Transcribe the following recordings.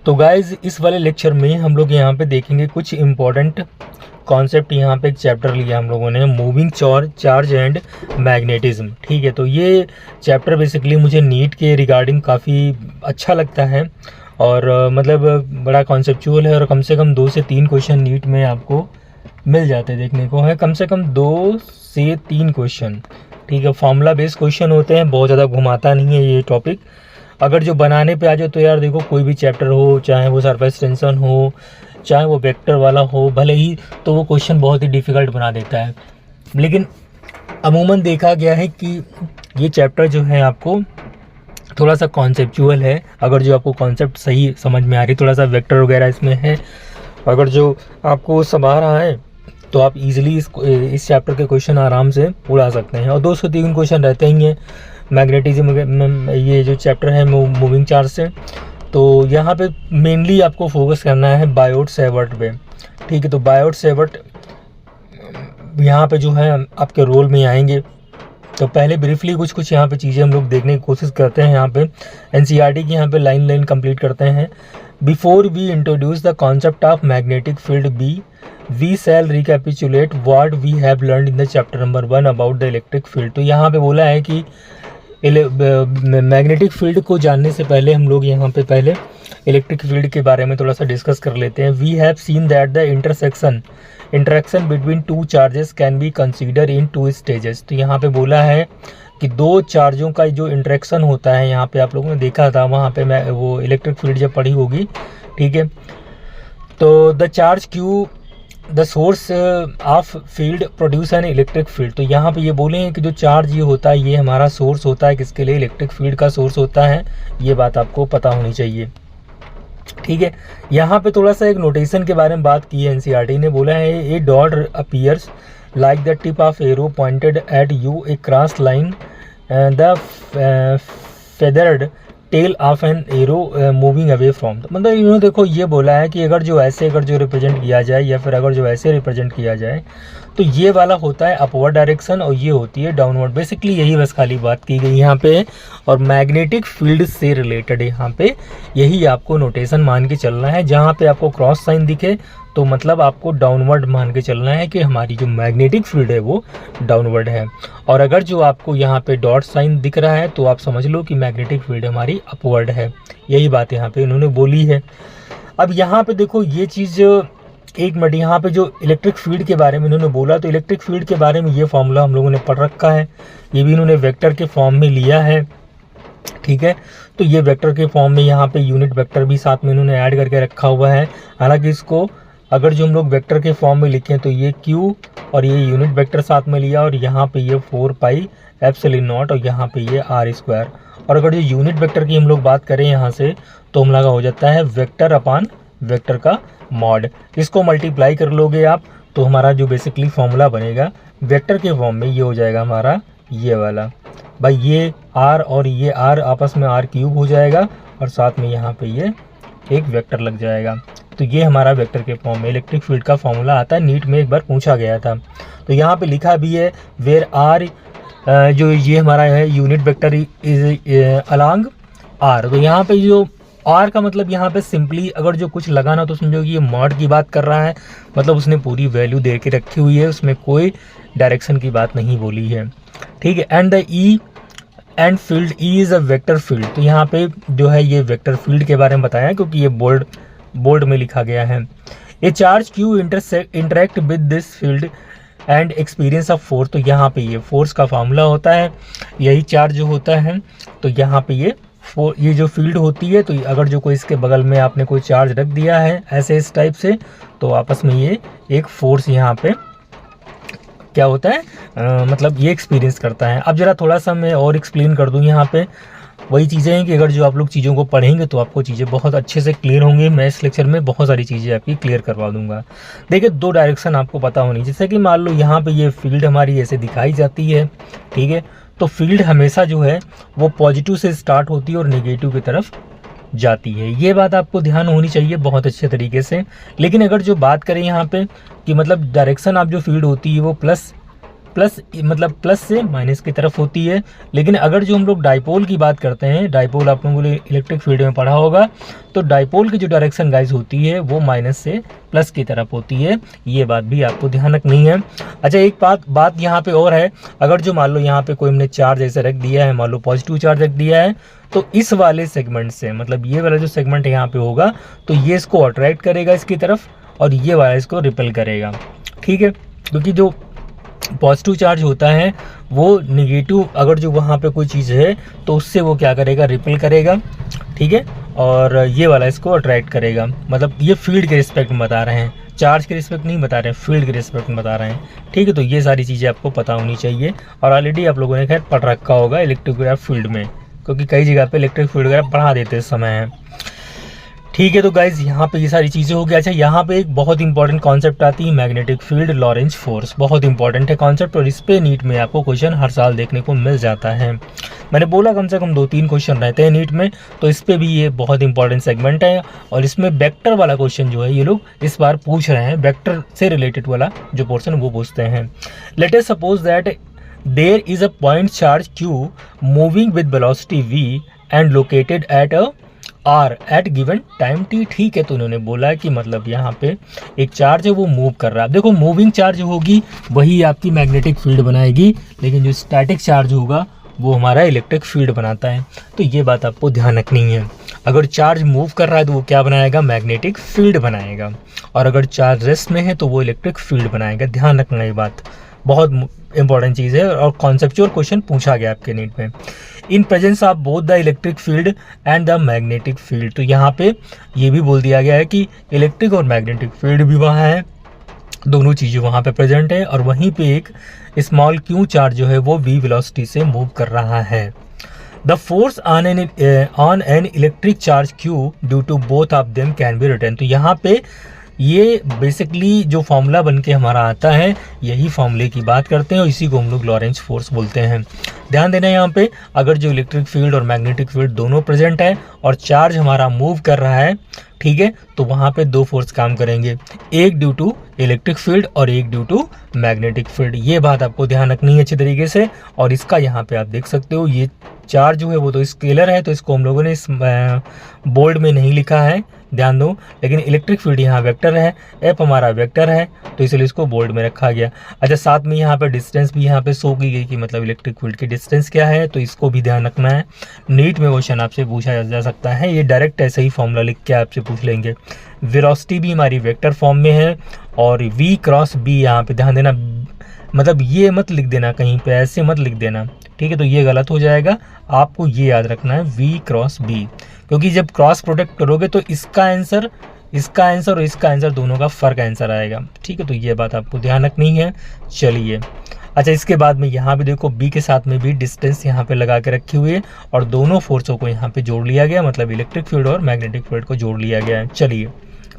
तो गाइज इस वाले लेक्चर में हम लोग यहाँ पे देखेंगे कुछ इम्पोर्टेंट कॉन्सेप्ट। यहाँ पे एक चैप्टर लिया हम लोगों ने, मूविंग चार्ज एंड मैग्नेटिज्म। ठीक है, तो ये चैप्टर बेसिकली मुझे नीट के रिगार्डिंग काफ़ी अच्छा लगता है और मतलब बड़ा कॉन्सेप्चुअल है और कम से कम 2 से 3 क्वेश्चन नीट में आपको मिल जाते देखने को है, कम से कम 2 से 3 क्वेश्चन। ठीक है, फॉर्मूला बेस्ड क्वेश्चन होते हैं, बहुत ज़्यादा घुमाता नहीं है ये टॉपिक। अगर जो बनाने पे आ जाए तो यार देखो, कोई भी चैप्टर हो, चाहे वो सरफेस टेंशन हो, चाहे वो वेक्टर वाला हो, भले ही तो वो क्वेश्चन बहुत ही डिफ़िकल्ट बना देता है। लेकिन अमूमन देखा गया है कि ये चैप्टर जो है आपको थोड़ा सा कॉन्सेप्चुअल है। अगर जो आपको कॉन्सेप्ट सही समझ में आ रही, थोड़ा सा वेक्टर वगैरह इसमें है, अगर जो आपको समझ रहा है तो आप इजीली इस चैप्टर के क्वेश्चन आराम से उड़ा सकते हैं। और 2 से 3 क्वेश्चन रहते ही हैं मैग्नेटिज्म, ये जो चैप्टर है मूविंग चार्ज से। तो यहाँ पे मेनली आपको फोकस करना है बायोट-सैवर्ट पे। ठीक है, तो बायोट-सैवर्ट यहाँ पे जो है आपके रोल में आएंगे। तो पहले ब्रीफली कुछ यहाँ पे चीज़ें हम लोग देखने की कोशिश करते हैं। यहाँ पे एनसीईआरटी की यहाँ पे लाइन कंप्लीट करते हैं। Before we introduce the concept of magnetic field B, we shall recapitulate what we have learned in the chapter number 1 about the electric field. तो यहाँ पे बोला है कि मैग्नेटिक फील्ड को जानने से पहले हम लोग यहाँ पे पहले इलेक्ट्रिक फील्ड के बारे में थोड़ा सा डिस्कस कर लेते हैं। We have seen that the interaction between 2 charges can be consider in 2 stages. तो यहाँ पे बोला है कि 2 चार्जों का जो इंटरेक्शन होता है, यहाँ पे आप लोगों ने देखा था वहाँ पे मैं वो इलेक्ट्रिक फील्ड जब पढ़ी होगी। ठीक है, तो the charge Q the source of field produce an electric field. तो यहाँ पे ये बोले हैं कि जो चार्ज ये होता है ये हमारा सोर्स होता है, किसके लिए? इलेक्ट्रिक फील्ड का सोर्स होता है। ये बात आपको पता होनी चाहिए। ठीक है, यहाँ पे थोड़ा सा एक नोटेशन के बारे में बात की है एनसीईआरटी ने। बोला है a dot appears like the tip of arrow pointed at you a cross line the feathered tail of an arrow moving away from. मतलब इन्होंने देखो ये बोला है कि अगर जो रिप्रेजेंट किया जाए या फिर अगर जो ऐसे रिप्रेजेंट किया जाए तो ये वाला होता है अपवर्ड डायरेक्शन और ये होती है डाउनवर्ड। बेसिकली यही बस खाली बात की गई यहाँ पे। और मैग्नेटिक फील्ड से रिलेटेड यहाँ पे यही आपको नोटेशन मान के चलना है। जहाँ पे आपको क्रॉस साइन दिखे तो मतलब आपको डाउनवर्ड मान के चलना है कि हमारी जो मैग्नेटिक फील्ड है वो डाउनवर्ड है। और अगर जो आपको यहाँ पे डॉट साइन दिख रहा है तो आप समझ लो कि मैग्नेटिक फील्ड हमारी अपवर्ड है। यही बात यहाँ पे इन्होंने बोली है। अब यहाँ पे देखो ये चीज़, एक मिनट, यहाँ पे जो इलेक्ट्रिक फील्ड के बारे में इन्होंने बोला, तो इलेक्ट्रिक फील्ड के बारे में ये फॉर्मूला हम लोगों ने पढ़ रखा है। ये भी इन्होंने वेक्टर के फॉर्म में लिया है। ठीक है, तो ये वेक्टर के फॉर्म में यहाँ पे यूनिट वेक्टर भी साथ में इन्होंने ऐड करके रखा हुआ है। हालांकि इसको अगर जो हम लोग वेक्टर के फॉर्म में लिखें तो ये q और ये यूनिट वेक्टर साथ में लिया और यहाँ पे ये 4 पाई एप्सिलॉन नॉट और यहाँ पे ये r²। और अगर जो यूनिट वेक्टर की हम लोग बात करें यहाँ से तो हम लगा हो जाता है वेक्टर अपान वेक्टर का मॉड। इसको मल्टीप्लाई कर लोगे आप तो हमारा जो बेसिकली फॉर्मूला बनेगा वेक्टर के फॉर्म में ये हो जाएगा हमारा ये वाला। भाई ये r और ये r आपस में r³ हो जाएगा और साथ में यहाँ पे ये एक वेक्टर लग जाएगा। तो ये हमारा वेक्टर के फॉर्म में इलेक्ट्रिक फील्ड का फॉर्मूला आता है। नीट में एक बार पूछा गया था। तो यहाँ पे लिखा भी है वेयर आर, जो ये हमारा है unit vector is along are. तो यहाँ पे जो आर का मतलब यहाँ पे सिंपली अगर जो कुछ लगाना तो समझो कि ये मॉड की बात कर रहा है। मतलब उसने पूरी वैल्यू दे के रखी हुई है, उसमें कोई डायरेक्शन की बात नहीं बोली है। ठीक है, and the E and field E is a vector field. तो यहाँ पे जो है ये वेक्टर फील्ड के बारे में बताया क्योंकि ये बोल्ड में लिखा गया है। ए charge Q interact with this field and experience of force. तो यहाँ पे ये फोर्स का फार्मूला होता है, यही चार्ज जो होता है। तो यहाँ पे ये जो फील्ड होती है, तो अगर जो कोई इसके बगल में आपने कोई चार्ज रख दिया है ऐसे इस टाइप से, तो आपस में ये एक फोर्स यहाँ पे क्या होता है, मतलब ये एक्सपीरियंस करता है। अब जरा थोड़ा सा मैं और एक्सप्लेन कर दूँ। यहाँ पे वही चीज़ें हैं कि अगर जो आप लोग चीज़ों को पढ़ेंगे तो आपको चीज़ें बहुत अच्छे से क्लियर होंगी। मैं इस लेक्चर में बहुत सारी चीज़ें आपकी क्लियर करवा दूंगा। देखिए 2 डायरेक्शन आपको पता होनी, जैसे कि मान लो यहाँ पे ये फील्ड हमारी ऐसे दिखाई जाती है। ठीक है, तो फील्ड हमेशा जो है वो पॉजिटिव से स्टार्ट होती है और नेगेटिव की तरफ जाती है। ये बात आपको ध्यान होनी चाहिए बहुत अच्छे तरीके से। लेकिन अगर जो बात करें यहाँ पे कि मतलब डायरेक्शन ऑफ जो फील्ड होती है वो प्लस प्लस मतलब प्लस से माइनस की तरफ होती है। लेकिन अगर जो हम लोग डाइपोल की बात करते हैं, डाइपोल आप लोगों ने इलेक्ट्रिक फील्ड में पढ़ा होगा, तो डाइपोल की जो डायरेक्शन गाइस होती है वो माइनस से प्लस की तरफ होती है। ये बात भी आपको ध्यान रखनी है। अच्छा, एक बात यहाँ पे और है, अगर जो मान लो यहाँ पे कोई हमने चार्ज ऐसे रख दिया है, मान लो पॉजिटिव चार्ज रख दिया है, तो इस वाले सेगमेंट से, मतलब ये वाला जो सेगमेंट यहाँ पे होगा, तो ये इसको अट्रैक्ट करेगा इसकी तरफ और ये वाला इसको रिपेल करेगा। ठीक है, क्योंकि जो पॉजिटिव चार्ज होता है वो निगेटिव, अगर जो वहाँ पे कोई चीज़ है तो उससे वो क्या करेगा, रिपेल करेगा। ठीक है, और ये वाला इसको अट्रैक्ट करेगा। मतलब ये फील्ड के रिस्पेक्ट में बता रहे हैं, चार्ज के रिस्पेक्ट नहीं बता रहे हैं, फील्ड के रिस्पेक्ट में बता रहे हैं। ठीक है, तो ये सारी चीज़ें आपको पता होनी चाहिए और ऑलरेडी आप लोगों ने खैर पढ़ रखा होगा इलेक्ट्रिक ग्राफ फील्ड में, क्योंकि कई जगह पे इलेक्ट्रिक फील्ड वगैरह पढ़ा देते समय है। ठीक है, तो गाइज यहाँ पे ये सारी चीज़ें हो गई। अच्छा, यहाँ पे एक बहुत इंपॉर्टेंट कॉन्सेप्ट आती है मैग्नेटिक फील्ड लॉरेंज फोर्स। बहुत इंपॉर्टेंट है कॉन्सेप्ट और इस पे नीट में आपको क्वेश्चन हर साल देखने को मिल जाता है। मैंने बोला कम से कम 2-3 क्वेश्चन रहते हैं नीट में, तो इस पे भी ये बहुत इंपॉर्टेंट सेगमेंट है। और इसमें वेक्टर वाला क्वेश्चन जो है ये लोग इस बार पूछ रहे हैं, वेक्टर से रिलेटेड वाला जो पोर्शन वो पूछते हैं। Let us suppose that there is a point charge Q moving with velocity V and located at a R at given time T। ठीक है, तो उन्होंने बोला कि मतलब यहाँ पे एक चार्ज है वो मूव कर रहा है। देखो, मूविंग चार्ज होगी वही आपकी मैग्नेटिक फील्ड बनाएगी, लेकिन जो स्टैटिक चार्ज होगा वो हमारा इलेक्ट्रिक फील्ड बनाता है। तो ये बात आपको ध्यान रखनी है। अगर चार्ज मूव कर रहा है तो वो क्या बनाएगा, मैग्नेटिक फील्ड बनाएगा, और अगर चार्ज रेस्ट में है तो वो इलेक्ट्रिक फील्ड बनाएगा। ध्यान रखना, ये बात बहुत इंपॉर्टेंट चीज़ है और कॉन्सेप्चुअल क्वेश्चन पूछा गया आपके नीट में। In presence of both the electric field and the magnetic field, तो यहाँ पे ये भी बोल दिया गया है कि इलेक्ट्रिक और मैग्नेटिक फील्ड भी वहाँ है, दोनों चीज़ें वहाँ पे प्रेजेंट है, और वहीं पे एक स्मॉल Q चार्ज जो है वो V वेलोसिटी से मूव कर रहा है। The force on an electric charge Q due to both of them can be written. तो यहाँ पे ये बेसिकली जो फॉर्मूला बन के हमारा आता है, यही फॉर्मूले की बात करते हैं और इसी को हम लोग लॉरेंज फोर्स बोलते हैं। ध्यान देना यहाँ पे, अगर जो इलेक्ट्रिक फील्ड और मैग्नेटिक फील्ड दोनों प्रेजेंट है और चार्ज हमारा मूव कर रहा है, ठीक है, तो वहाँ पे 2 फोर्स काम करेंगे, एक ड्यू टू इलेक्ट्रिक फील्ड और एक ड्यू टू मैग्नेटिक फील्ड। ये बात आपको ध्यान रखनी है अच्छी तरीके से। और इसका यहाँ पे आप देख सकते हो, ये चार्ज जो है वो तो स्केलर है, तो इसको हम लोगों ने इस बोर्ड में नहीं लिखा है, ध्यान दो, लेकिन इलेक्ट्रिक फील्ड यहाँ वेक्टर है, एफ हमारा वेक्टर है, तो इसलिए इसको बोर्ड में रखा गया। अच्छा, साथ में यहाँ पे डिस्टेंस भी यहाँ पे शो की गई कि मतलब इलेक्ट्रिक फील्ड की डिस्टेंस क्या है, तो इसको भी ध्यान रखना है। नीट में क्वेश्चन आपसे पूछा जा सकता है, ये डायरेक्ट ऐसे ही फॉर्मूला लिख के आपसे पूछ लेंगे। वेलोसिटी भी हमारी वेक्टर फॉर्म में है और V क्रॉस B यहाँ पे ध्यान देना, मतलब ये मत लिख देना कहीं पे, ऐसे मत लिख देना, ठीक है, तो ये गलत हो जाएगा। आपको ये याद रखना है V क्रॉस B, क्योंकि जब क्रॉस प्रोडक्ट करोगे तो इसका आंसर और इसका आंसर दोनों का फर्क आंसर आएगा। ठीक है, तो ये बात आपको ध्यान रखनी है। चलिए, अच्छा, इसके बाद में यहाँ पे देखो B के साथ में भी डिस्टेंस यहाँ पे लगा के रखी हुई है और दोनों फोर्सों को यहाँ पे जोड़ लिया गया, मतलब इलेक्ट्रिक फील्ड और मैग्नेटिक फील्ड को जोड़ लिया गया है। चलिए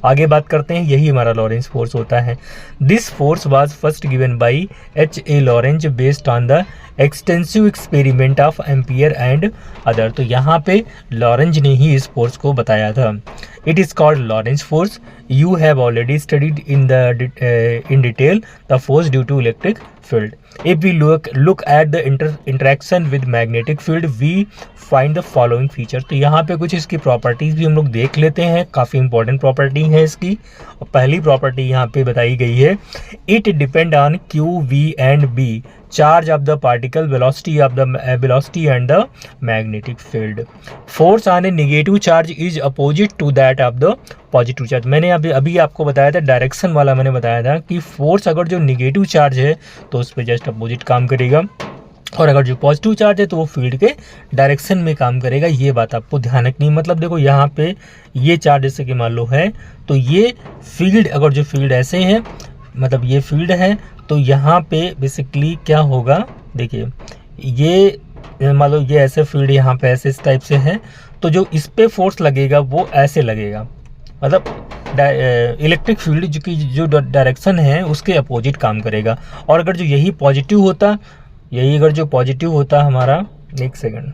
आगे बात करते हैं, यही हमारा लॉरेंज फोर्स होता है। This force was first given by H.A. Lorentz based on the extensive experiment of Ampere and other. तो यहाँ पे लॉरेंज ने ही इस फोर्स को बताया था। It is called Lorentz force. You have already studied in detail the force due to electric field. If we look at the interaction with magnetic field, we find the following feature. तो यहाँ पे कुछ इसकी properties भी हम लोग देख लेते हैं, काफ़ी इंपॉर्टेंट प्रॉपर्टी है इसकी। और पहली प्रॉपर्टी यहाँ पे बताई गई है, it depend on Q, V and B, charge of the particle, velocity and the magnetic field. Force on a negative charge is opposite to that of the positive charge. मैंने अभी आपको बताया था, डायरेक्शन वाला मैंने बताया था कि फोर्स अगर जो नेगेटिव चार्ज है तो उस पर जस्ट अपोजिट काम करेगा, और अगर जो पॉजिटिव चार्ज है तो वो फील्ड के डायरेक्शन में काम करेगा। ये बात आपको ध्यान रखनी है। मतलब देखो, यहाँ पे ये चार्ज जैसे कि मान लो है, तो ये फील्ड, अगर जो फील्ड ऐसे है, मतलब ये फील्ड है, तो यहाँ पे बेसिकली क्या होगा, देखिए ये मान लो ये ऐसे फील्ड यहाँ पे ऐसे इस टाइप से है, तो जो इस पे फोर्स लगेगा वो ऐसे लगेगा, मतलब इलेक्ट्रिक फील्ड जो डायरेक्शन है उसके अपोजिट काम करेगा। और अगर जो यही पॉजिटिव होता, अगर जो पॉजिटिव होता हमारा, एक सेकंड,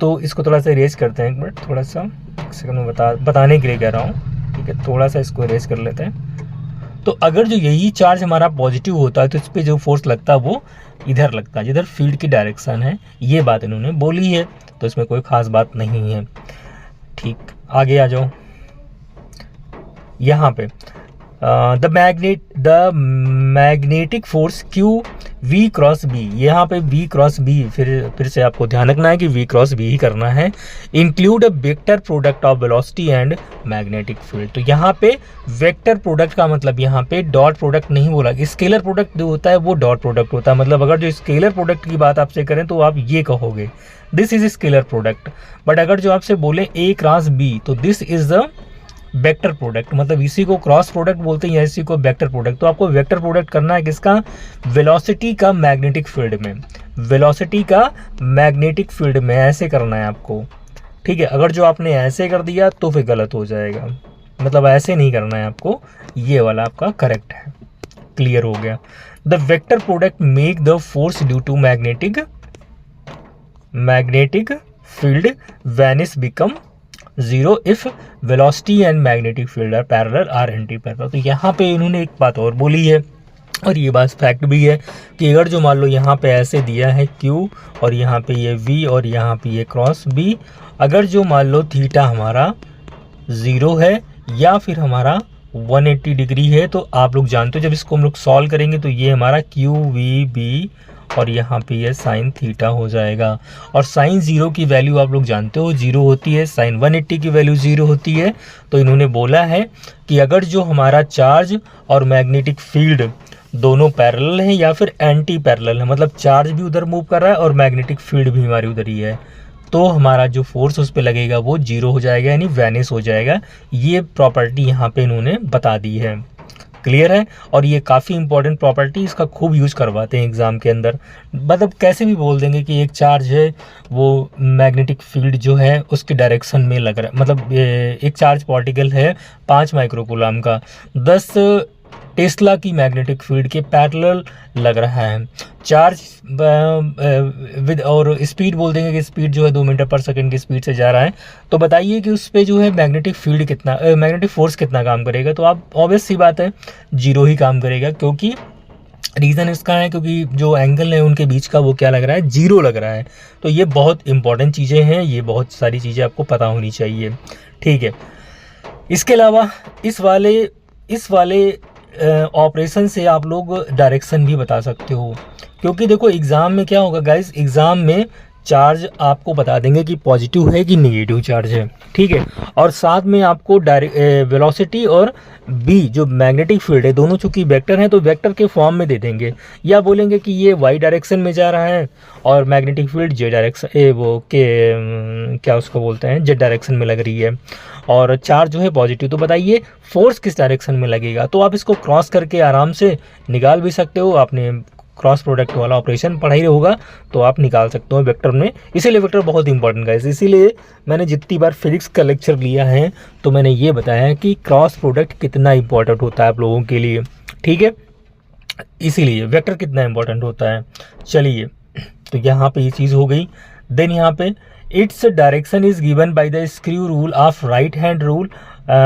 तो इसको थोड़ा सा इरेज करते हैं एक मिनट, थोड़ा सा एक सेकंड में बताने के लिए कह रहा हूँ, ठीक है, थोड़ा सा इसको इरेज कर लेते हैं। तो अगर जो यही चार्ज हमारा पॉजिटिव होता है तो इस पर जो फोर्स लगता है वो इधर लगता है जिधर फील्ड की डायरेक्शन है। ये बात इन्होंने बोली है, तो इसमें कोई ख़ास बात नहीं है। ठीक, आगे आ जाओ। यहाँ पे the magnetic force Q V cross B, यहाँ पे वी क्रॉस बी फिर से आपको ध्यान रखना है कि वी क्रॉस बी ही करना है। Include a vector product of velocity and magnetic field. तो यहाँ पे वेक्टर प्रोडक्ट का मतलब यहाँ पे डॉट प्रोडक्ट नहीं बोला, स्केलर प्रोडक्ट जो होता है वो डॉट प्रोडक्ट होता है। मतलब अगर जो स्केलर प्रोडक्ट की बात आपसे करें तो आप ये कहोगे this is scalar product, but अगर जो आपसे बोले ए क्रॉस बी तो this is the vector product. मतलब इसी को क्रॉस प्रोडक्ट बोलते हैं या इसी को वेक्टर प्रोडक्ट। तो आपको वेक्टर प्रोडक्ट करना है किसका, वेलोसिटी का मैग्नेटिक फील्ड में, वेलोसिटी का मैग्नेटिक फील्ड में, ऐसे करना है आपको। ठीक है, अगर जो आपने ऐसे कर दिया तो फिर गलत हो जाएगा, मतलब ऐसे नहीं करना है आपको, ये वाला आपका करेक्ट है। क्लियर हो गया। The vector product make the force due to magnetic field vanish become zero if velocity and magnetic field are parallel or anti parallel. तो यहाँ पे इन्होंने एक बात और बोली है, और ये बात फैक्ट भी है कि अगर जो मान लो यहाँ पे ऐसे दिया है Q और यहाँ पे ये V और यहाँ पे ये क्रॉस B, अगर जो मान लो थीटा हमारा 0 है या फिर हमारा 180 डिग्री है, तो आप लोग जानते हो जब इसको हम लोग सॉल्व करेंगे तो ये हमारा QVB और यहाँ पे ये साइन थीटा हो जाएगा। और साइन 0 की वैल्यू आप लोग जानते हो 0 होती है, साइन 180 की वैल्यू 0 होती है। तो इन्होंने बोला है कि अगर जो हमारा चार्ज और मैग्नेटिक फील्ड दोनों पैरेलल हैं या फिर एंटी पैरेलल है, मतलब चार्ज भी उधर मूव कर रहा है और मैग्नेटिक फील्ड भी हमारी उधर ही है, तो हमारा जो फोर्स उस पर लगेगा वो 0 हो जाएगा, यानी वैनिश हो जाएगा। ये प्रॉपर्टी यहाँ पे इन्होंने बता दी है। क्लियर है। और ये काफ़ी इंपॉर्टेंट प्रॉपर्टी, इसका खूब यूज़ करवाते हैं एग्ज़ाम के अंदर। मतलब कैसे भी बोल देंगे कि एक चार्ज है वो मैग्नेटिक फील्ड जो है उसके डायरेक्शन में लग रहा है, मतलब एक चार्ज पार्टिकल है 5 माइक्रोकूलम का 10 टेस्ला की मैग्नेटिक फील्ड के पैरेलल लग रहा है। चार्ज विद और स्पीड बोल देंगे कि स्पीड जो है 2 मीटर पर सेकंड की स्पीड से जा रहा है, तो बताइए कि उस पर जो है मैग्नेटिक फील्ड कितना, मैग्नेटिक फोर्स कितना काम करेगा। तो आप ऑब्वियस सी बात है 0 ही काम करेगा, क्योंकि रीज़न इसका है क्योंकि जो एंगल है उनके बीच का वो क्या लग रहा है, 0 लग रहा है। तो ये बहुत इंपॉर्टेंट चीज़ें हैं, ये बहुत सारी चीज़ें आपको पता होनी चाहिए। ठीक है, इसके अलावा इस वाले ऑपरेशन से आप लोग डायरेक्शन भी बता सकते हो, क्योंकि देखो एग्ज़ाम में क्या होगा गाइस, एग्ज़ाम में चार्ज आपको बता देंगे कि पॉजिटिव है कि नेगेटिव चार्ज है। ठीक है, और साथ में आपको वेलोसिटी और बी जो मैग्नेटिक फील्ड है दोनों चूंकि वेक्टर हैं तो वेक्टर के फॉर्म में दे देंगे, या बोलेंगे कि ये वाई डायरेक्शन में जा रहा है और मैग्नेटिक फील्ड जे डायरेक्शन क्या उसको बोलते हैं जेड डायरेक्शन में लग रही है, और चार्ज जो है पॉजिटिव। तो बताइए फोर्स किस डायरेक्शन में लगेगा। तो आप इसको क्रॉस करके आराम से निकाल भी सकते हो, आपने क्रॉस प्रोडक्ट वाला ऑपरेशन पढ़ा ही होगा तो आप निकाल सकते हो वेक्टर में। इसीलिए वेक्टर बहुत इंपॉर्टेंट गाइस, इसीलिए मैंने जितनी बार फिजिक्स का लेक्चर लिया है तो मैंने ये बताया है कि क्रॉस प्रोडक्ट कितना इंपॉर्टेंट होता है आप लोगों के लिए। ठीक है, इसीलिए वेक्टर कितना इंपॉर्टेंट होता है। चलिए, तो यहाँ पे ये चीज़ हो गई। देन यहाँ पे its direction is given by the screw rule of right hand rule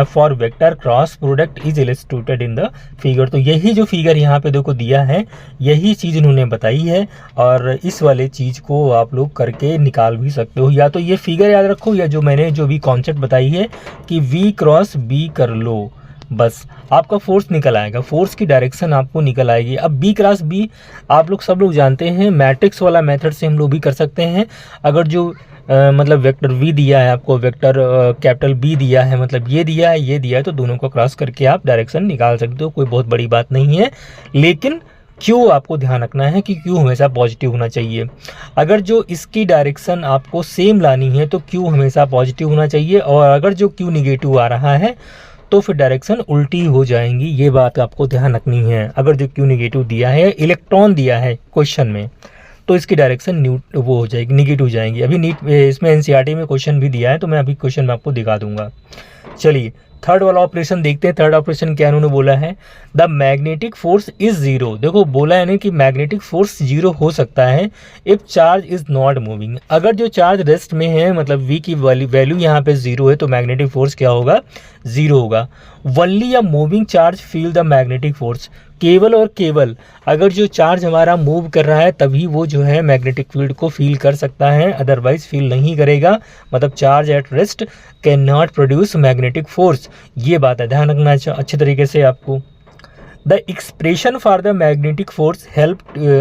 for vector cross product is illustrated in the figure. तो यही जो फिगर यहाँ पे देखो दिया है यही चीज़ इन्होंने बताई है, और इस वाले चीज़ को आप लोग करके निकाल भी सकते हो। या तो ये फिगर याद रखो, या जो मैंने जो भी कॉन्सेप्ट बताई है कि V क्रॉस B कर लो, बस आपका फोर्स निकल आएगा, फोर्स की डायरेक्शन आपको निकल आएगी। अब B क्रॉस B आप लोग सब लोग जानते हैं, मैट्रिक्स वाला मेथड से हम लोग भी कर सकते हैं। अगर जो मतलब वेक्टर V दिया है आपको, वेक्टर कैपिटल B दिया है, मतलब ये दिया है, तो दोनों को क्रॉस करके आप डायरेक्शन निकाल सकते हो, कोई बहुत बड़ी बात नहीं है। लेकिन Q आपको ध्यान रखना है कि Q हमेशा पॉजिटिव होना चाहिए। अगर जो इसकी डायरेक्शन आपको सेम लानी है तो Q हमेशा पॉजिटिव होना चाहिए, और अगर जो Q निगेटिव आ रहा है तो फिर डायरेक्शन उल्टी हो जाएंगी। ये बात आपको ध्यान रखनी है। अगर जो Q निगेटिव दिया है, इलेक्ट्रॉन दिया है क्वेश्चन में, तो इसकी डायरेक्शन वो हो जाएगी, निगेटिव हो जाएंगी। अभी नीट इसमें एनसीईआरटी में क्वेश्चन भी दिया है, तो मैं अभी क्वेश्चन में आपको दिखा दूंगा। चलिए थर्ड वाला ऑपरेशन देखते हैं। थर्ड ऑपरेशन क्या उन्होंने बोला है, the magnetic force is zero. देखो बोला है ना कि मैग्नेटिक फोर्स जीरो हो सकता है if charge is not moving. अगर जो चार्ज रेस्ट में है, मतलब वी की वैल्यू यहाँ पे जीरो है, तो मैग्नेटिक फोर्स क्या होगा, जीरो होगा। Only a moving charge feel the magnetic force. केवल और केवल अगर जो चार्ज हमारा मूव कर रहा है तभी वो जो है मैग्नेटिक फील्ड को फील कर सकता है, अदरवाइज फील नहीं करेगा। मतलब charge at rest can not produce magnetic force, ये बात है, ध्यान रखना अच्छे तरीके से आपको। The expression for the magnetic force help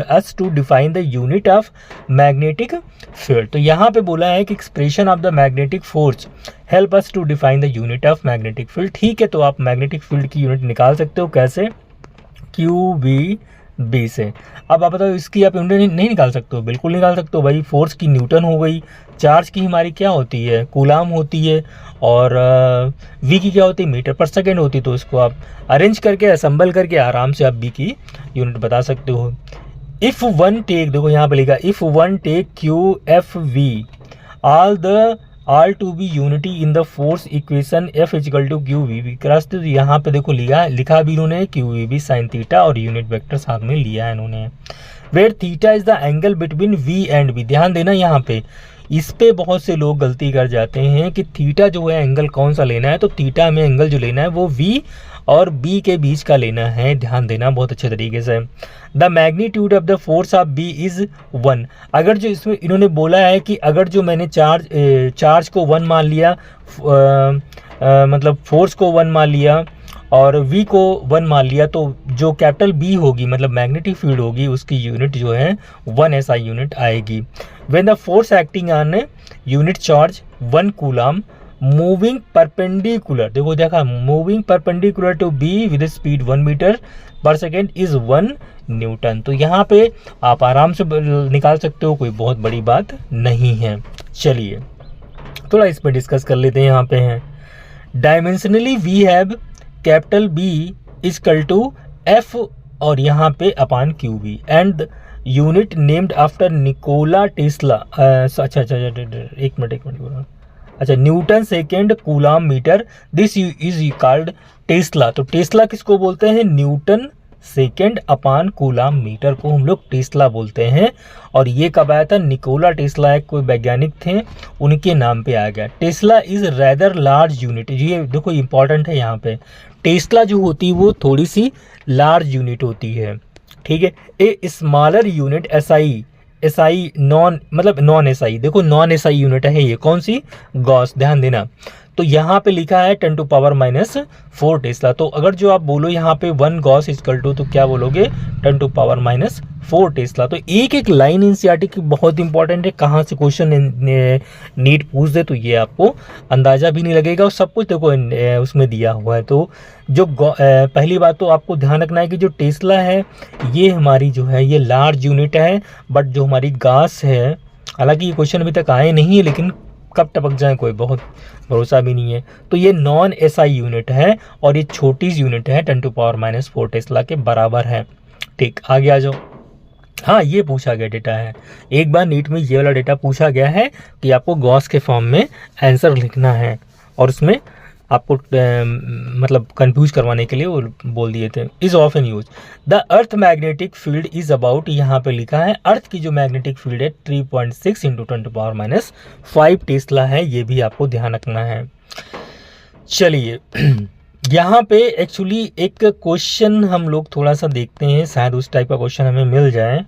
us to define the unit of magnetic field. तो यहाँ पे बोला है कि expression of the magnetic force help us to define the unit of magnetic field. ठीक है, तो आप मैग्नेटिक फील्ड की यूनिट निकाल सकते हो, कैसे, QVB से। अब आप बताओ इसकी आप यूनिट नहीं निकाल सकते हो, बिल्कुल निकाल सकते हो भाई। फोर्स की न्यूटन हो गई, चार्ज की हमारी क्या होती है, कूलाम होती है, और V की क्या होती है, मीटर पर सेकेंड होती है। तो इसको आप अरेंज करके असेंबल करके आराम से आप V की यूनिट बता सकते हो। इफ़ वन टेक, देखो यहाँ पे लिखा if one take QFV all to be unity in the force equation F equal to QVB cross. तो यहाँ पे देखो लिखा भी इन्होंने QVB साइन थीटा और यूनिट वेक्टर साथ में लिया है इन्होंने। Where theta is the angle between V and B। ध्यान देना यहाँ पे, इस पे बहुत से लोग गलती कर जाते हैं कि थीटा जो है एंगल कौन सा लेना है, तो थीटा में एंगल जो लेना है वो V और B के बीच का लेना है। ध्यान देना बहुत अच्छे तरीके से। The magnitude of the force of B is 1। अगर जो इसमें इन्होंने बोला है कि अगर जो मैंने चार्ज को 1 मान लिया, मतलब फोर्स को 1 मान लिया और V को 1 मान लिया, तो जो कैपिटल B होगी मतलब मैग्नेटिक फील्ड होगी, उसकी यूनिट जो है 1 SI यूनिट आएगी। When the force acting on unit charge 1 coulomb moving perpendicular, देखो देखा, moving perpendicular to B with speed 1 metre per second is 1 newton. तो यहाँ पे आप आराम से निकाल सकते हो, कोई बहुत बड़ी बात नहीं है। चलिए थोड़ा इस पर डिस्कस कर लेते हैं। यहाँ पे हैं dimensionally we have capital B equal to F और यहाँ पे upon QV and unit named after Nikola Tesla. अच्छा एक मिनट अच्छा, newton second coulomb metre, this is called tesla. तो टेस्ला किसको बोलते हैं, newton second upon coulomb metre को हम लोग टेस्ला बोलते हैं। और ये कब आया था, निकोला टेस्ला एक कोई वैज्ञानिक थे, उनके नाम पे आ गया। Tesla is rather large unit, ये देखो इंपॉर्टेंट है यहाँ पे, टेस्ला जो होती है वो थोड़ी सी लार्ज यूनिट होती है, ठीक है। A smaller unit SI non SI, देखो नॉन SI यूनिट है ये, कौन सी, गॉस। ध्यान देना, तो यहाँ पे लिखा है 10⁻⁴ टेस्ला। तो अगर जो आप बोलो यहाँ पे 1 गॉस इजकल टू, तो क्या बोलोगे 10⁻⁴ टेस्ला। तो एक एक लाइन एनसीईआरटी की बहुत इंपॉर्टेंट है, कहाँ से क्वेश्चन नीट पूछ दे तो ये आपको अंदाजा भी नहीं लगेगा, और सब कुछ देखो उसमें दिया हुआ है। तो जो पहली बात तो आपको ध्यान रखना है कि जो टेस्ला है ये हमारी जो है ये लार्ज यूनिट है, बट जो हमारी गॉस है, हालांकि ये क्वेश्चन अभी तक आए नहीं है, लेकिन कब टपक जाए कोई बहुत भरोसा भी नहीं है। तो ये नॉन SI यूनिट है और ये छोटी यूनिट है, 10⁻⁴ टेस्ला के बराबर है। ठीक, आगे आ जाओ। हाँ, ये पूछा गया डेटा है, एक बार नीट में ये वाला डेटा पूछा गया है कि आपको गॉस के फॉर्म में आंसर लिखना है, और उसमें आपको मतलब कंफ्यूज करवाने के लिए वो बोल दिए थे। Is often use the earth magnetic field is about, यहाँ पे लिखा है अर्थ की जो मैग्नेटिक फील्ड है 3.6 × 10⁻⁵ टेस्ला है, ये भी आपको ध्यान रखना है। चलिए यहाँ पे एक्चुअली एक क्वेश्चन हम लोग थोड़ा सा देखते हैं, शायद उस टाइप का क्वेश्चन हमें मिल जाए,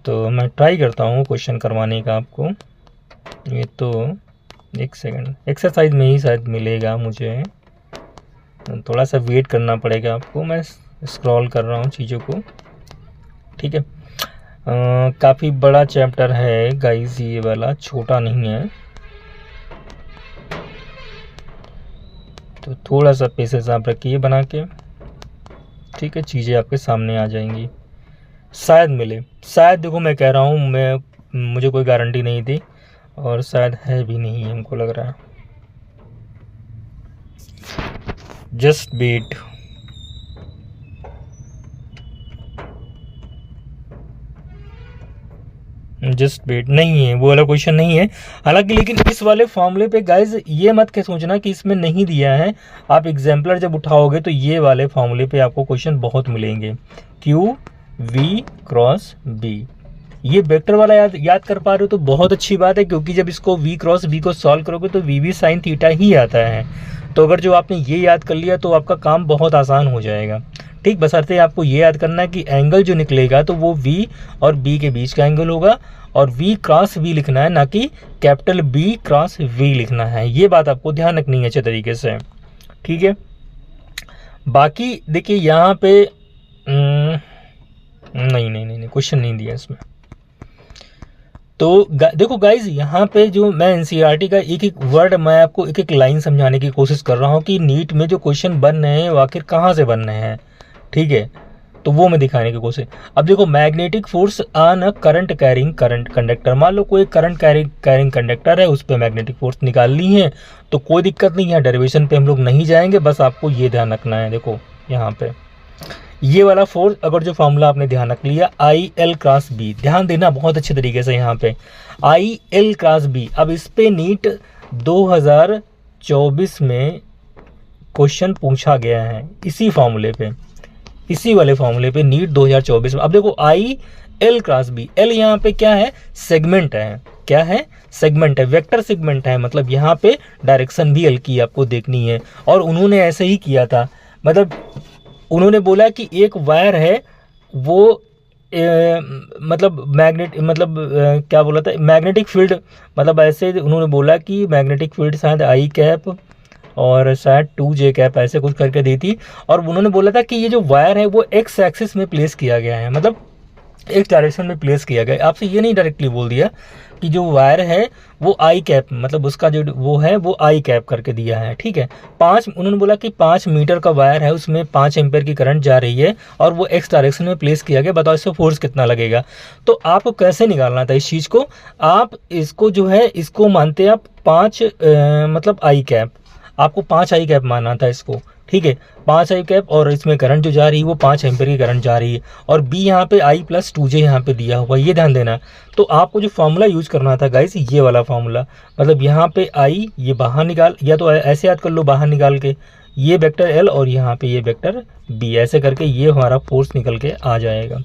तो मैं ट्राई करता हूँ क्वेश्चन करवाने का आपको। ये तो एक सेकंड, एक्सरसाइज में ही शायद मिलेगा मुझे, थोड़ा सा वेट करना पड़ेगा आपको, मैं स्क्रॉल कर रहा हूँ चीज़ों को, ठीक है। काफ़ी बड़ा चैप्टर है गाइस, ये वाला छोटा नहीं है, तो थोड़ा सा पेशेंस आप रखिए बना के, ठीक है। चीज़ें आपके सामने आ जाएंगी, शायद मिले, शायद, देखो मैं कह रहा हूँ, मुझे कोई गारंटी नहीं थी, और शायद है भी नहीं, हमको लग रहा है। Just wait. जस्ट वेट, नहीं है वो वाला क्वेश्चन नहीं है। हालांकि लेकिन इस वाले फॉर्मूले पे गाइज ये मत के सोचना कि इसमें नहीं दिया है। आप एग्जाम्पलर जब उठाओगे तो ये वाले फॉर्मूले पे आपको क्वेश्चन बहुत मिलेंगे। क्यू वी क्रॉस बी, ये वेक्टर वाला याद कर पा रहे हो तो बहुत अच्छी बात है, क्योंकि जब इसको v क्रॉस बी को सॉल्व करोगे तो वी साइन थीटा ही आता है। तो अगर जो आपने ये याद कर लिया तो आपका काम बहुत आसान हो जाएगा। ठीक, बशर्ते आपको ये याद करना है कि एंगल जो निकलेगा तो वो v और b के बीच का एंगल होगा, और v क्रॉस v लिखना है, ना कि कैपिटल B क्रॉस v लिखना है। ये बात आपको ध्यान रखनी है अच्छे तरीके से। ठीक है, बाकी देखिए यहाँ पे नहीं क्वेश्चन नहीं दिया इसमें। तो देखो गाइज, यहाँ पे जो मैं एनसीईआरटी का एक एक वर्ड, मैं आपको एक एक लाइन समझाने की कोशिश कर रहा हूँ कि नीट में जो क्वेश्चन बन रहे हैं वो आखिर कहाँ से बन रहे हैं। ठीक है, तो वो मैं दिखाने की कोशिश। अब देखो, magnetic force on a current carrying current conductor, मान लो कोई करंट कैरिंग कंडक्टर है, उस पर मैग्नेटिक फोर्स निकालनी है तो कोई दिक्कत नहीं है, डेरिवेशन पे हम लोग नहीं जाएंगे, बस आपको ये ध्यान रखना है। देखो यहाँ पे ये वाला फोर्स, अगर जो फॉर्मूला आपने ध्यान रख लिया, आई एल क्रॉस बी, ध्यान देना बहुत अच्छे तरीके से यहाँ पे, आई एल क्रॉस बी। अब इस पे नीट 2024 में क्वेश्चन पूछा गया है इसी फॉर्मूले पे, इसी वाले फॉर्मूले पे नीट 2024 में। अब देखो I L cross B, L यहाँ पे क्या है, सेगमेंट है। क्या है, सेगमेंट है, वेक्टर सेगमेंट है, मतलब यहाँ पे डायरेक्शन भी एल की आपको देखनी है। और उन्होंने ऐसे ही किया था, मतलब उन्होंने बोला कि एक वायर है वो क्या बोला था, मैग्नेटिक फील्ड, मतलब ऐसे उन्होंने बोला कि मैग्नेटिक फील्ड शायद आई कैप और शायद 2j कैप ऐसे कुछ करके दी थी। और उन्होंने बोला था कि ये जो वायर है वो एक्स एक्सिस में प्लेस किया गया है, मतलब एक डायरेक्शन में प्लेस किया गया। आपसे ये नहीं डायरेक्टली बोल दिया कि जो वायर है वो आई कैप, मतलब उसका जो वो है वो आई कैप करके दिया है। ठीक है, उन्होंने बोला कि 5 मीटर का वायर है, उसमें 5 एम्पेयर की करंट जा रही है और वो एक्स डायरेक्शन में प्लेस किया गया, बताओ इससे फोर्स कितना लगेगा। तो आपको कैसे निकालना था इस चीज़ को, आप इसको जो है इसको मानते हैं आप 5 मतलब आई कैप, आपको 5 आई कैप मानना था इसको। ठीक है, 5 आई कैप, और इसमें करंट जो जा रही है वो 5 एम्पेयर की करंट जा रही है, और बी यहाँ पे आई प्लस 2j यहाँ पे दिया हुआ, ये ध्यान देना। तो आपको जो फॉर्मूला यूज करना था गाइस, ये वाला फॉर्मूला, मतलब यहाँ पे आई ये बाहर निकाल, या तो ऐसे याद कर लो बाहर निकाल के, ये वेक्टर एल और यहाँ पे ये वेक्टर बी, ऐसे करके ये हमारा फोर्स निकल के आ जाएगा।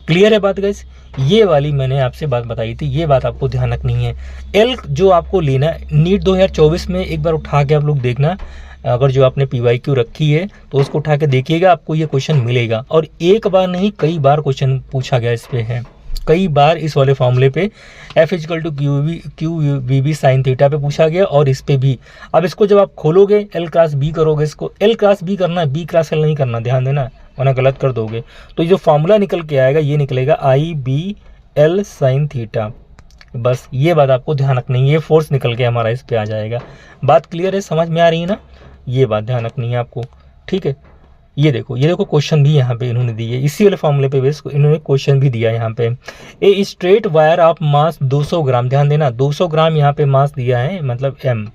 क्लियर है बात गाइस, ये वाली मैंने आपसे बात बताई थी, ये बात आपको ध्यान रखनी है। एल जो आपको लेना है नीट 2024 में, एक बार उठा के आप लोग देखना, अगर जो आपने PYQ रखी है तो उसको उठा के देखिएगा, आपको ये क्वेश्चन मिलेगा। और एक बार नहीं कई बार क्वेश्चन पूछा गया इस पे है, कई बार इस वाले फॉर्मूले पे F Q V B sine theta पे पूछा गया, और इस पे भी। अब इसको जब आप खोलोगे एल क्रॉस बी करोगे, इसको एल क्रॉस बी करना है, बी क्रॉस एल नहीं करना, ध्यान देना, वरना गलत कर दोगे। तो ये जो फॉर्मूला निकल के आएगा ये निकलेगा आई बी एल साइन थीटा, बस ये बात आपको ध्यान रखनी है, ये फोर्स निकल के हमारा इस पे आ जाएगा। बात क्लियर है, समझ में आ रही है ना, ये बात ध्यान रखनी है आपको। ठीक है, ये देखो क्वेश्चन भी यहाँ पे इन्होंने दिए, इसी वाले फॉर्मूले पे बेस इन्होंने क्वेश्चन भी दिया यहाँ पे। A straight wire of mass 200 ग्राम, ध्यान देना 200 ग्राम यहाँ पे मास दिया है, मतलब m,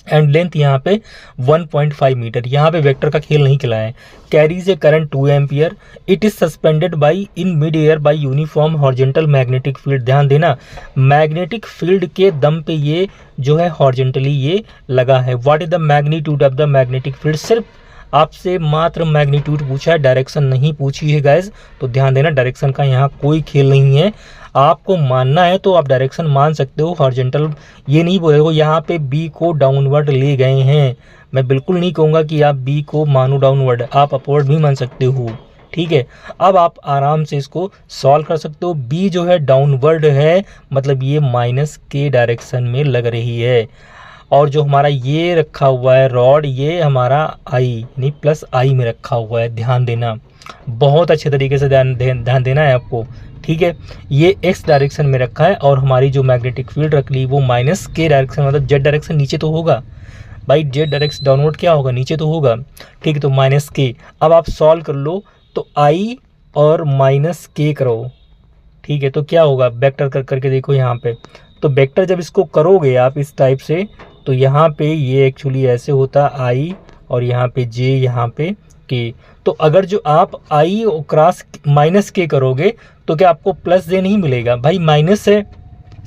एंड लेंथ यहाँ पे 1.5 मीटर, यहाँ पे वेक्टर का खेल नहीं खिलाया है। Carries A current 2 ampere, it is suspended by in mid air by uniform horizontal magnetic field, ध्यान देना मैग्नेटिक फील्ड के दम पे ये जो है हॉरिजॉन्टली ये लगा है। What is the magnitude of the magnetic field, सिर्फ आपसे मात्र मैग्नीट्यूड पूछा है, डायरेक्शन नहीं पूछी है गाइज, तो ध्यान देना डायरेक्शन का यहाँ कोई खेल नहीं है। आपको मानना है तो आप डायरेक्शन मान सकते हो हॉरिजॉन्टल, ये नहीं बोलेगा यहाँ पे बी को डाउनवर्ड ले गए हैं, मैं बिल्कुल नहीं कहूँगा कि आप बी को मानो डाउनवर्ड, आप अपवर्ड भी मान सकते हो। ठीक है, अब आप आराम से इसको सॉल्व कर सकते हो। बी जो है डाउनवर्ड है, मतलब ये माइनस के डायरेक्शन में लग रही है, और जो हमारा ये रखा हुआ है रॉड, ये हमारा आई यानी प्लस आई में रखा हुआ है, ध्यान देना, बहुत अच्छे तरीके से ध्यान देना है आपको। ठीक है, ये एक्स डायरेक्शन में रखा है, और हमारी जो मैग्नेटिक फील्ड रख ली वो माइनस के डायरेक्शन, मतलब जेड डायरेक्शन नीचे तो होगा भाई, जेड डायरेक्शन डाउनवर्ड क्या होगा, नीचे तो होगा। ठीक है, तो माइनस के, अब आप सॉल्व कर लो तो आई और माइनस के करो। ठीक है, तो क्या होगा, वेक्टर करके देखो यहाँ पे, तो वेक्टर जब इसको करोगे आप इस टाइप से, तो यहाँ पे ये एक्चुअली ऐसे होता आई, और यहाँ पे जे, यहाँ पे के। तो अगर जो आप आई क्रॉस माइनस के करोगे तो क्या आपको प्लस जे नहीं मिलेगा? भाई माइनस है,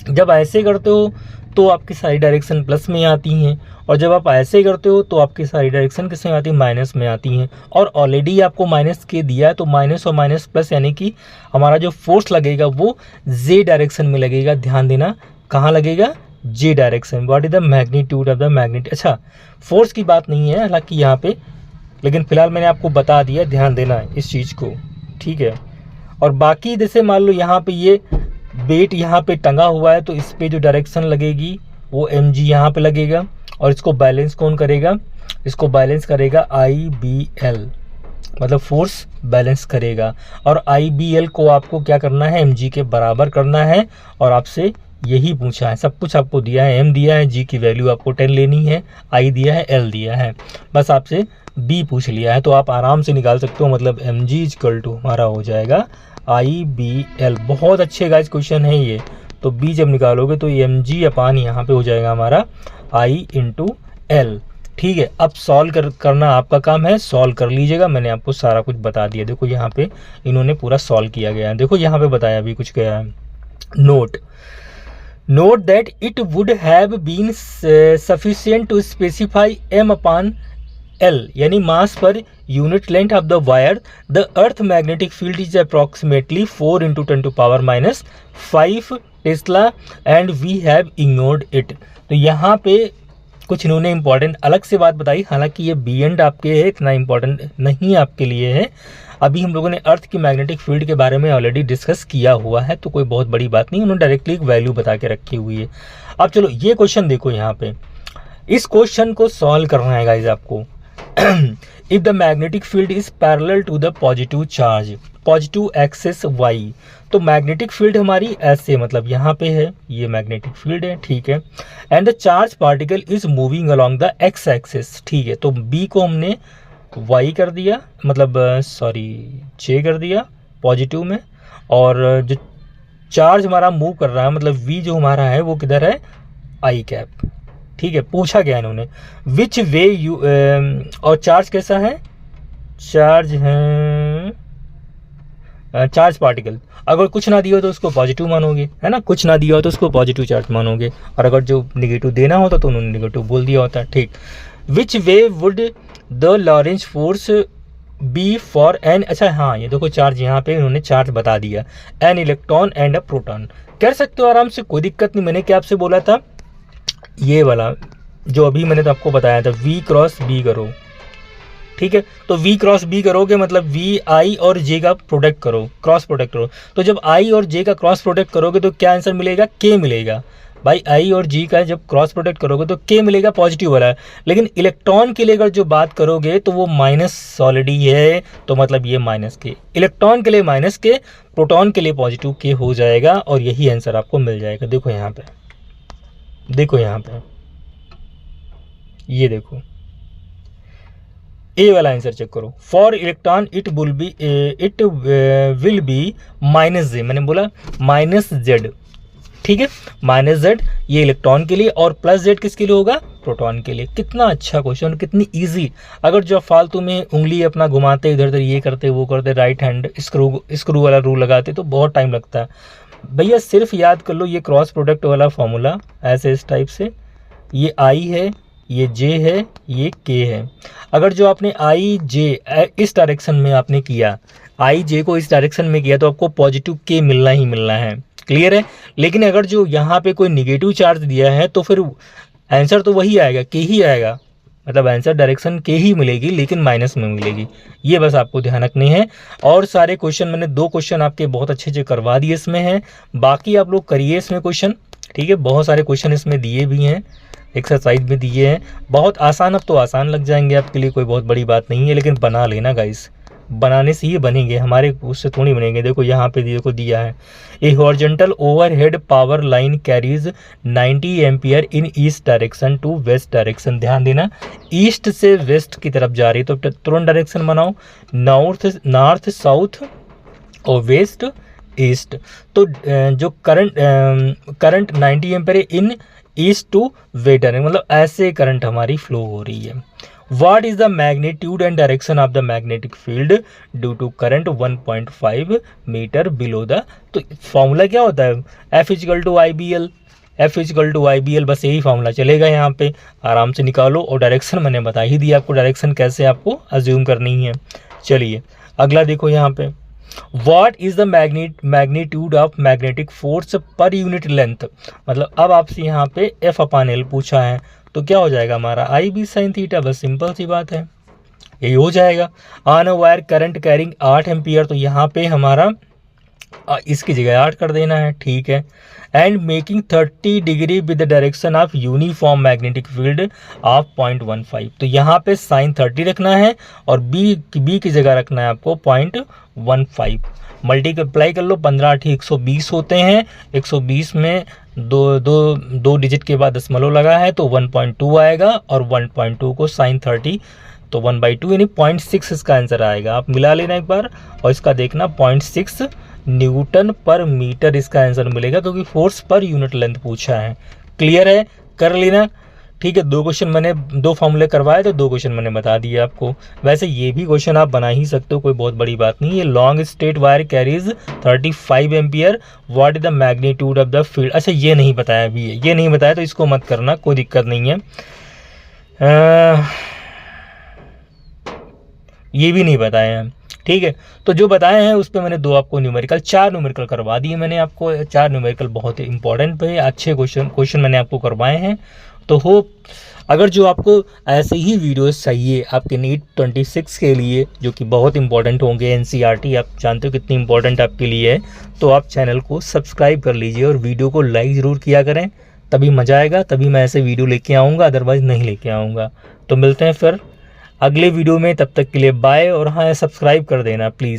जब ऐसे करते हो तो आपकी सारी डायरेक्शन प्लस में आती हैं, और जब आप ऐसे करते हो तो आपकी सारी डायरेक्शन किस में आती है? माइनस में आती हैं। और ऑलरेडी आपको माइनस के दिया है, तो माइनस और माइनस प्लस यानी कि हमारा जो फोर्स लगेगा वो जे डायरेक्शन में लगेगा। ध्यान देना, कहाँ लगेगा? J direction. What is the magnitude of the magnet. अच्छा, फोर्स की बात नहीं है हालांकि यहाँ पे, लेकिन फिलहाल मैंने आपको बता दिया, ध्यान देना इस चीज़ को, ठीक है। और बाकी जैसे मान लो यहाँ पे ये वेट यहाँ पे टंगा हुआ है, तो इस पे जो डायरेक्शन लगेगी वो एम जी यहाँ पे लगेगा, और इसको बैलेंस कौन करेगा? इसको बैलेंस करेगा आई बी एल, मतलब फोर्स बैलेंस करेगा। और आई बी एल को आपको क्या करना है? एम जी के बराबर करना है, और आपसे यही पूछा है। सब कुछ आपको दिया है, एम दिया है, जी की वैल्यू आपको 10 लेनी है, आई दिया है, एल दिया है, बस आपसे बी पूछ लिया है, तो आप आराम से निकाल सकते हो। मतलब एम जी इक्वल टू हमारा हो जाएगा आई बी एल। बहुत अच्छे गाइस क्वेश्चन है ये। तो बी जब निकालोगे तो एम जी अपान यहाँ पे हो जाएगा हमारा आई इंटू एल। ठीक है, अब सॉल्व करना आपका काम है, सॉल्व कर लीजिएगा। मैंने आपको सारा कुछ बता दिया, देखो यहाँ पे इन्होंने पूरा सॉल्व किया गया है। देखो यहाँ पे बताया भी कुछ गया है। Note that it would have been sufficient to specify m upon L, यानी mass per unit length of the wire. The earth magnetic field is approximately 4 × 10⁻⁵ tesla and we have ignored it. तो यहाँ पे कुछ इन्होंने important अलग से बात बताई, हालांकि ये बी एंड आपके है, इतना इंपॉर्टेंट नहीं आपके लिए है। अभी हम लोगों ने अर्थ की मैग्नेटिक फील्ड के बारे में ऑलरेडी डिस्कस किया हुआ है, तो कोई बहुत बड़ी बात नहीं, उन्होंने डायरेक्टली एक वैल्यू बता के रखी हुई है। अब चलो ये क्वेश्चन देखो, यहाँ पे इस क्वेश्चन को सॉल्व करना है गाइज आपको। If the magnetic field is parallel to the positive charge, positive axis Y, तो मैग्नेटिक फील्ड हमारी ऐसे, मतलब यहाँ पे है, ये मैग्नेटिक फील्ड है, ठीक है। And the charge particle is moving along the x axis, ठीक है। तो बी को हमने वाई कर दिया, मतलब सॉरी जे कर दिया पॉजिटिव में, और जो चार्ज हमारा मूव कर रहा है, मतलब वी जो हमारा है वो किधर है? आई कैप, ठीक है। पूछा गया इन्होंने विच वे यू, और चार्ज कैसा है? चार्ज है चार्ज पार्टिकल। अगर कुछ ना दिया हो तो उसको पॉजिटिव मानोगे, है ना, कुछ ना दिया हो तो उसको पॉजिटिव चार्ज मानोगे, और अगर जो निगेटिव देना होता तो उन्होंने निगेटिव बोल दिया होता, ठीक। Which way would the Lorentz force be for N, अच्छा हाँ ये देखो चार्ज, यहाँ पे इन्होंने चार्ज बता दिया, an electron and a proton. कर सकते हो आराम से, कोई दिक्कत नहीं। मैंने क्या आपसे बोला था? ये वाला जो अभी मैंने तो आपको बताया था, वी क्रॉस बी करो, ठीक है। तो वी क्रॉस बी करोगे मतलब वी आई और जे का प्रोडक्ट करो, क्रॉस प्रोडक्ट करो। तो जब आई और जे का क्रॉस प्रोडक्ट करोगे तो क्या आंसर मिलेगा? के मिलेगा। भाई आई और जी का जब क्रॉस प्रोडक्ट करोगे तो के मिलेगा, पॉजिटिव वाला। लेकिन इलेक्ट्रॉन के लिए अगर जो बात करोगे तो वो माइनस ऑलरेडी है, तो मतलब ये माइनस के, इलेक्ट्रॉन के लिए माइनस के, प्रोटॉन के लिए पॉजिटिव के हो जाएगा, और यही आंसर आपको मिल जाएगा। देखो यहाँ पे, देखो यहाँ पे, ये देखो ए वाला आंसर चेक करो। For electron it will be minus J, मैंने बोला माइनस जेड, ठीक है, माइनस जेड ये इलेक्ट्रॉन के लिए, और प्लस जेड किसके लिए होगा? प्रोटॉन के लिए। कितना अच्छा क्वेश्चन, कितनी इजी। अगर जो फालतू में उंगली अपना घुमाते इधर उधर, ये करते वो करते, राइट हैंड स्क्रू वाला रूल लगाते तो बहुत टाइम लगता है। भैया सिर्फ याद कर लो ये क्रॉस प्रोडक्ट वाला फॉर्मूला, ऐसे इस टाइप से, ये आई है, ये जे है, ये के है। अगर जो आपने आई जे इस डायरेक्शन में आपने किया, आई जे को इस डायरेक्शन में किया, तो आपको पॉजिटिव के मिलना ही मिलना है, क्लियर है। लेकिन अगर जो यहाँ पे कोई निगेटिव चार्ज दिया है तो फिर आंसर तो वही आएगा, के ही आएगा, मतलब आंसर डायरेक्शन के ही मिलेगी, लेकिन माइनस में मिलेगी। ये बस आपको ध्यान रखनी है। और सारे क्वेश्चन मैंने 2 क्वेश्चन आपके बहुत अच्छे से करवा दिए इसमें हैं, बाकी आप लोग करिए इसमें क्वेश्चन, ठीक है। बहुत सारे क्वेश्चन इसमें दिए भी हैं, एक्सरसाइज में दिए हैं, बहुत आसान। अब तो आसान लग जाएंगे आपके लिए, कोई बहुत बड़ी बात नहीं है, लेकिन बना लेना गाइस, बनाने से ही बनेंगे, हमारे उससे थोड़ी बनेंगे। देखो यहाँ पे देखो दिया है, a horizontal overhead power line carries 90 ampere in east direction to west direction. ध्यान देना, ईस्ट से वेस्ट की तरफ जा रही है, तो तुरंत डायरेक्शन बनाओ, नॉर्थ साउथ और वेस्ट ईस्ट। तो जो current 90 ampere in east to west direction, मतलब ऐसे करंट हमारी फ्लो हो रही है। What is the magnitude and direction of the magnetic field due to current 1.5 metre below the, तो फॉर्मूला क्या होता है, F equal to I B L, F equal to I B L, बस यही फॉर्मूला चलेगा यहाँ पे, आराम से निकालो। और डायरेक्शन मैंने बता ही दिया आपको, डायरेक्शन कैसे आपको अज्यूम करनी है। चलिए अगला देखो यहाँ पे, What is the magnitude of magnetic force per unit length, मतलब अब आपसे यहाँ पे F अपान एल पूछा है, तो क्या हो जाएगा हमारा आई बी साइन थीटा, बस सिंपल सी बात है, यही हो जाएगा। On a wire current carrying 8 ampere, तो यहाँ पे हमारा इसकी जगह 8 कर देना है, ठीक है। And making 30 degree with the direction of uniform magnetic field of 0.15, तो यहाँ पे साइन 30 रखना है और बी की जगह रखना है आपको 0.15। मल्टीप्लाई कर लो, 15 8 120 होते हैं, 120 में दो डिजिट के बाद दशमलव लगा है तो 1.2 आएगा, और 1.2 को साइन 30 तो 1/2 यानी 0.6 इसका आंसर आएगा। आप मिला लेना एक बार और इसका देखना 0.6 न्यूटन पर मीटर इसका आंसर मिलेगा, क्योंकि फोर्स पर यूनिट लेंथ पूछा है। क्लियर है, कर लेना, ठीक है। 2 क्वेश्चन मैंने 2 फॉर्मूले करवाए तो 2 क्वेश्चन मैंने बता दिए आपको। वैसे ये भी क्वेश्चन आप बना ही सकते हो, कोई बहुत बड़ी बात नहीं है। Long straight wire carries 35 ampere, what is the magnitude of the field, अच्छा ये नहीं बताया अभी, ये नहीं बताया तो इसको मत करना, कोई दिक्कत नहीं है। ये भी नहीं बताया है, ठीक है। तो जो बताए हैं उस पर मैंने 2 आपको न्यूमेरिकल, 4 न्यूमेरिकल करवा दिए मैंने आपको। 4 न्यूमेरिकल बहुत ही इंपॉर्टेंट पे अच्छे क्वेश्चन मैंने आपको करवाए हैं। तो होप अगर जो आपको ऐसे ही वीडियोस चाहिए आपके नीट 26 के लिए, जो कि बहुत इंपॉर्टेंट होंगे, एनसीईआरटी आप जानते हो कितनी इंपॉर्टेंट आपके लिए है, तो आप चैनल को सब्सक्राइब कर लीजिए और वीडियो को लाइक ज़रूर किया करें, तभी मज़ा आएगा, तभी मैं ऐसे वीडियो लेके आऊँगा, अदरवाइज़ नहीं लेके आऊँगा। तो मिलते हैं फिर अगले वीडियो में, तब तक के लिए बाय। और हाँ, सब्सक्राइब कर देना प्लीज़।